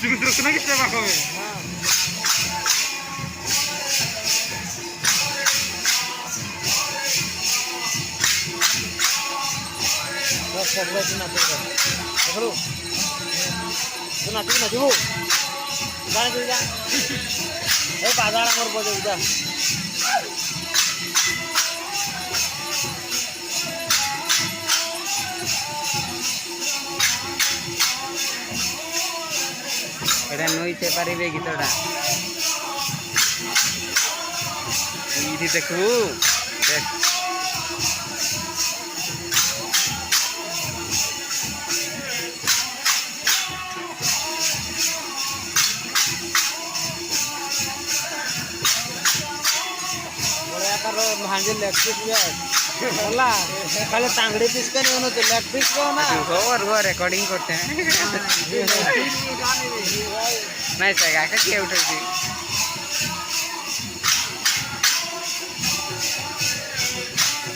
ना कितने बार होवे बस सब लोग सुना देखो सुना जीवो जाने दे जा ए बाजार हमर बजे जा এটা নইতে পারিবে গীতটা এইটি দেখু দেখ करो भांजे लेग पीस बोला खाली टांगड़ी पीस का नहीं होना तो लेग पीस का होना वो रिकॉर्डिंग करते हैं नहीं सगा का क्या उठा